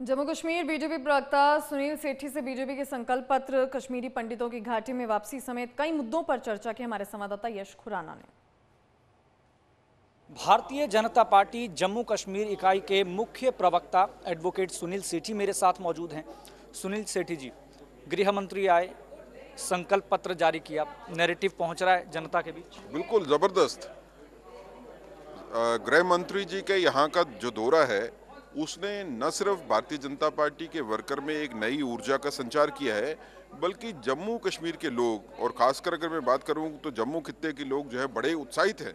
Jammu Kashmir BJP प्रवक्ता सुनील सेठी से BJP के संकल्प पत्र, कश्मीरी पंडितों की घाटी में वापसी समेत कई मुद्दों पर चर्चा की हमारे संवाददाता यश खुराना ने। भारतीय जनता पार्टी जम्मू कश्मीर इकाई के मुख्य प्रवक्ता एडवोकेट सुनील सेठी मेरे साथ मौजूद हैं। सुनील सेठी जी, गृह मंत्री आए, संकल्प पत्र जारी किया, नैरेटिव पहुंच रहा है जनता के बीच। बिल्कुल जबरदस्त। गृह मंत्री जी के यहाँ का जो दौरा है उसने न सिर्फ भारतीय जनता पार्टी के वर्कर में एक नई ऊर्जा का संचार किया है, बल्कि जम्मू कश्मीर के लोग, और खासकर अगर मैं बात करूं तो जम्मू खित्ते के लोग जो है बड़े उत्साहित हैं,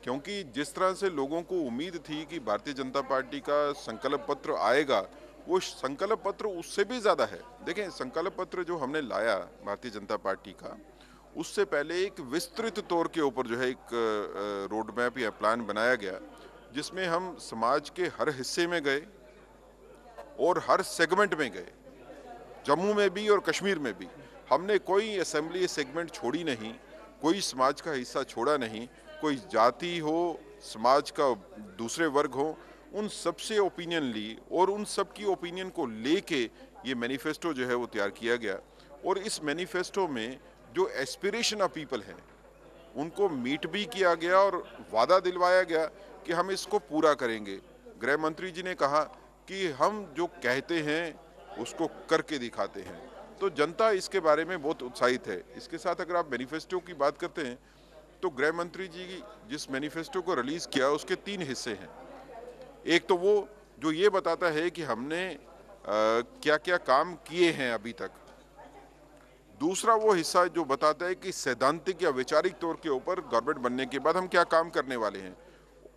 क्योंकि जिस तरह से लोगों को उम्मीद थी कि भारतीय जनता पार्टी का संकल्प पत्र आएगा, वो संकल्प पत्र उससे भी ज़्यादा है। देखें, संकल्प पत्र जो हमने लाया भारतीय जनता पार्टी का, उससे पहले एक विस्तृत तौर के ऊपर जो है एक रोड मैप या प्लान बनाया गया, जिसमें हम समाज के हर हिस्से में गए और हर सेगमेंट में गए, जम्मू में भी और कश्मीर में भी। हमने कोई असेंबली सेगमेंट छोड़ी नहीं, कोई समाज का हिस्सा छोड़ा नहीं, कोई जाति हो, समाज का दूसरे वर्ग हो, उन सबसे ओपिनियन ली और उन सब की ओपिनियन को लेके ये मैनिफेस्टो जो है वो तैयार किया गया। और इस मैनिफेस्टो में जो एस्पिरेशन ऑफ पीपल हैं उनको मीट भी किया गया और वादा दिलवाया गया कि हम इसको पूरा करेंगे। गृह मंत्री जी ने कहा कि हम जो कहते हैं उसको करके दिखाते हैं, तो जनता इसके बारे में बहुत उत्साहित है। इसके साथ अगर आप मैनिफेस्टो की बात करते हैं तो गृह मंत्री जी जिस मैनिफेस्टो को रिलीज किया उसके 3 हिस्से हैं। एक तो वो जो ये बताता है कि हमने क्या क्या काम किए हैं अभी तक। दूसरा वो हिस्सा जो बताता है कि सैद्धांतिक या वैचारिक तौर के ऊपर गवर्नमेंट बनने के बाद हम क्या काम करने वाले हैं।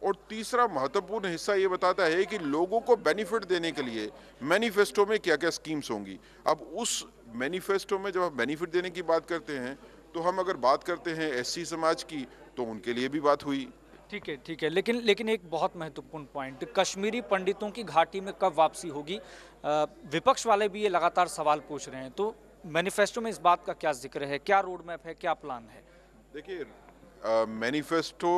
और तीसरा महत्वपूर्ण हिस्सा ये बताता है कि लोगों को बेनिफिट देने के लिए मैनिफेस्टो में क्या क्या स्कीम्स होंगी। अब उस मैनिफेस्टो में जब हम बेनिफिट देने की बात करते हैं तो हम अगर बात करते हैं एससी समाज की, तो उनके लिए भी बात हुई। ठीक है, लेकिन एक बहुत महत्वपूर्ण पॉइंट, कश्मीरी पंडितों की घाटी में कब वापसी होगी? विपक्ष वाले भी ये लगातार सवाल पूछ रहे हैं, तो मैनिफेस्टो में इस बात का क्या जिक्र है, क्या रोड मैप है, क्या प्लान है? देखिए, मैनिफेस्टो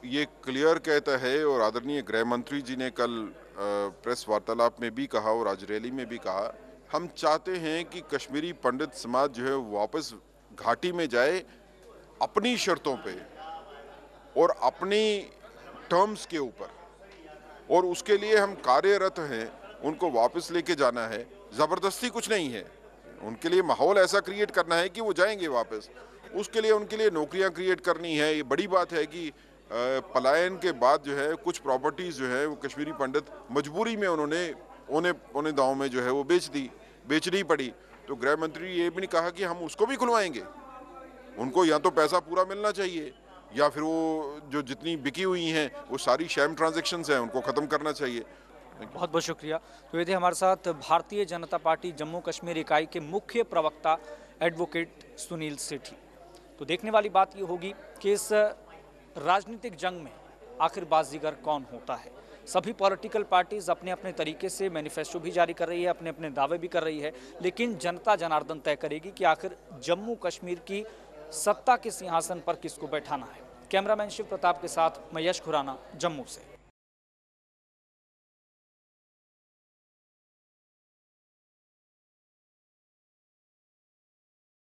ये क्लियर कहता है, और आदरणीय गृह मंत्री जी ने कल प्रेस वार्तालाप में भी कहा और आज रैली में भी कहा, हम चाहते हैं कि कश्मीरी पंडित समाज जो है वापस घाटी में जाए अपनी शर्तों पे और अपनी टर्म्स के ऊपर, और उसके लिए हम कार्यरत हैं। उनको वापस लेके जाना है, ज़बरदस्ती कुछ नहीं है। उनके लिए माहौल ऐसा क्रिएट करना है कि वो जाएंगे वापस। उसके लिए उनके लिए नौकरियां क्रिएट करनी है। ये बड़ी बात है कि पलायन के बाद जो है कुछ प्रॉपर्टीज़ जो है वो कश्मीरी पंडित मजबूरी में उन्होंने दांव में जो है वो बेचनी पड़ी। तो गृह मंत्री ये भी नहीं कहा कि हम उसको भी खुलवाएंगे। उनको या तो पैसा पूरा मिलना चाहिए, या फिर वो जो जितनी बिकी हुई हैं वो सारी शैम ट्रांजैक्शंस हैं उनको ख़त्म करना चाहिए। बहुत बहुत शुक्रिया। तो ये थे हमारे साथ भारतीय जनता पार्टी जम्मू कश्मीर इकाई के मुख्य प्रवक्ता एडवोकेट सुनील सेठी। तो देखने वाली बात ये होगी कि इस राजनीतिक जंग में आखिर बाजीगर कौन होता है। सभी पॉलिटिकल पार्टीज अपने अपने तरीके से मैनिफेस्टो भी जारी कर रही है, अपने अपने दावे भी कर रही है, लेकिन जनता जनार्दन तय करेगी कि आखिर जम्मू कश्मीर की सत्ता के सिंहासन पर किसको बैठाना है। कैमरामैन शिव प्रताप के साथ मैं यश खुराना, जम्मू से।